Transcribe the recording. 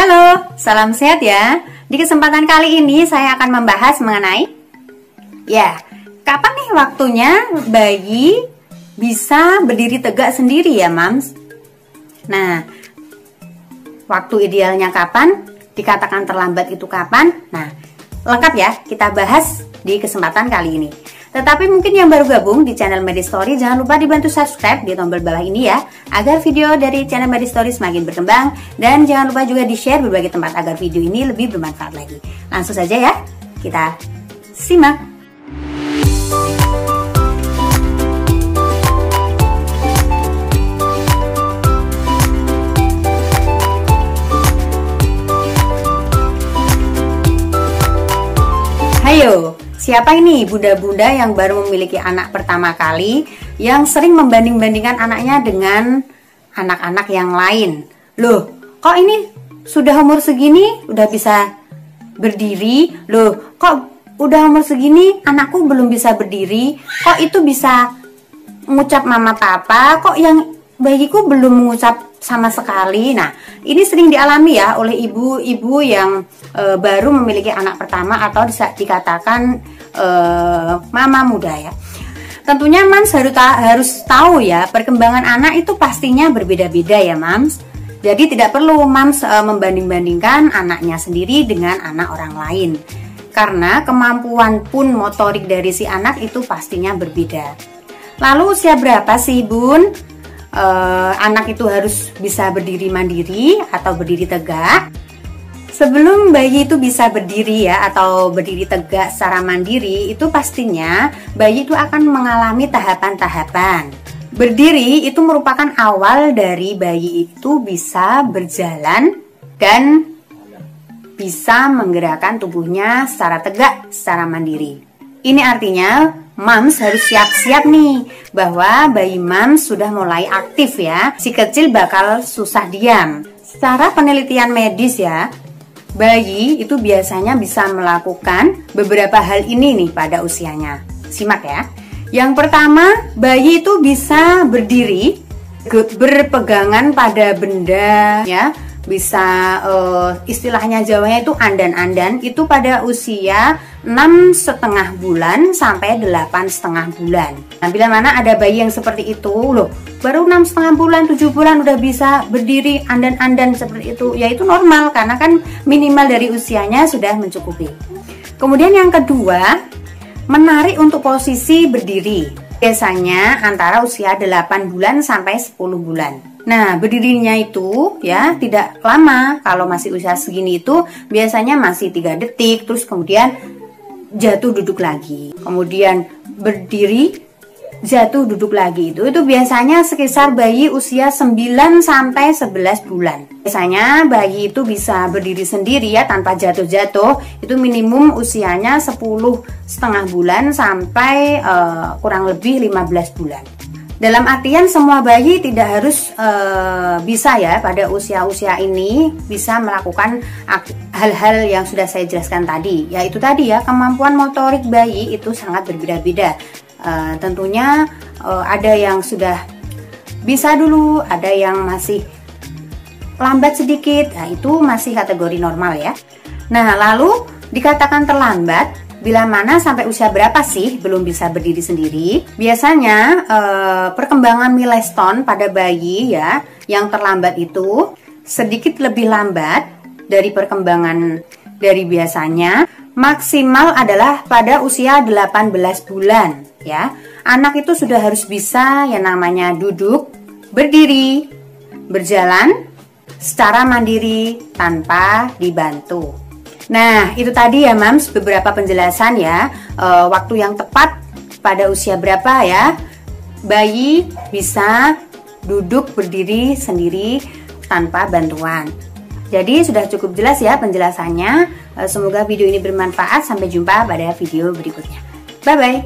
Halo, salam sehat ya. Di kesempatan kali ini saya akan membahas mengenai kapan nih waktunya bayi bisa berdiri tegak sendiri ya, Mams? Nah, waktu idealnya kapan? Dikatakan terlambat itu kapan? Nah, lengkap ya kita bahas di kesempatan kali ini. Tetapi mungkin yang baru gabung di channel Medistory, jangan lupa dibantu subscribe di tombol bawah ini ya, agar video dari channel Medistory semakin berkembang. Dan jangan lupa juga di-share berbagai tempat agar video ini lebih bermanfaat lagi. Langsung saja ya, kita simak. Hayo, siapa ini bunda-bunda yang baru memiliki anak pertama kali yang sering membanding-bandingkan anaknya dengan anak-anak yang lain? Loh, kok ini sudah umur segini udah bisa berdiri? Loh, kok udah umur segini anakku belum bisa berdiri? Kok itu bisa mengucap mama papa? Kok yang bayiku belum mengucap sama sekali? Nah, ini sering dialami ya oleh ibu-ibu yang baru memiliki anak pertama atau bisa dikatakan mama muda ya. Tentunya Mams harus tahu ya, perkembangan anak itu pastinya berbeda-beda ya, Mams. Jadi tidak perlu Mams membanding-bandingkan anaknya sendiri dengan anak orang lain. Karena kemampuan pun motorik dari si anak itu pastinya berbeda. Lalu usia berapa sih, Bun? Anak itu harus bisa berdiri mandiri atau berdiri tegak. Sebelum bayi itu bisa berdiri ya atau berdiri tegak secara mandiri, itu pastinya bayi itu akan mengalami tahapan-tahapan. Berdiri itu merupakan awal dari bayi itu bisa berjalan dan bisa menggerakkan tubuhnya secara tegak, secara mandiri. Ini artinya Mams harus siap-siap nih bahwa bayi Mams sudah mulai aktif ya. Si kecil bakal susah diam. Secara penelitian medis ya, bayi itu biasanya bisa melakukan beberapa hal ini nih pada usianya. Simak ya. Yang pertama, bayi itu bisa berdiri berpegangan pada benda ya. Bisa istilahnya Jawanya itu andan-andan itu pada usia 6,5 bulan sampai 8,5 bulan. Nah, bila mana ada bayi yang seperti itu, loh, baru 6,5 bulan, 7 bulan udah bisa berdiri andan-andan seperti itu, ya itu normal karena kan minimal dari usianya sudah mencukupi. Kemudian yang kedua, menarik untuk posisi berdiri. Biasanya antara usia 8 bulan sampai 10 bulan. Nah, berdirinya itu ya tidak lama. Kalau masih usia segini itu biasanya masih 3 detik, terus kemudian jatuh duduk lagi. Kemudian berdiri, jatuh duduk lagi. Itu biasanya sekitar bayi usia 9 sampai 11 bulan. Biasanya bayi itu bisa berdiri sendiri ya tanpa jatuh-jatuh. Itu minimum usianya 10,5 bulan sampai kurang lebih 15 bulan. Dalam artian semua bayi tidak harus bisa ya pada usia-usia ini bisa melakukan hal-hal yang sudah saya jelaskan tadi. Yaitu tadi ya, kemampuan motorik bayi itu sangat berbeda-beda. Tentunya ada yang sudah bisa dulu, ada yang masih lambat sedikit. Nah, itu masih kategori normal ya. Nah, lalu dikatakan terlambat bila mana sampai usia berapa sih belum bisa berdiri sendiri? Biasanya perkembangan milestone pada bayi ya yang terlambat itu sedikit lebih lambat dari perkembangan dari biasanya. Maksimal adalah pada usia 18 bulan ya. Anak itu sudah harus bisa yang namanya duduk, berdiri, berjalan secara mandiri tanpa dibantu. Nah, itu tadi ya Mams beberapa penjelasan ya, waktu yang tepat pada usia berapa ya bayi bisa duduk berdiri sendiri tanpa bantuan. Jadi sudah cukup jelas ya penjelasannya. Semoga video ini bermanfaat. Sampai jumpa pada video berikutnya. Bye bye.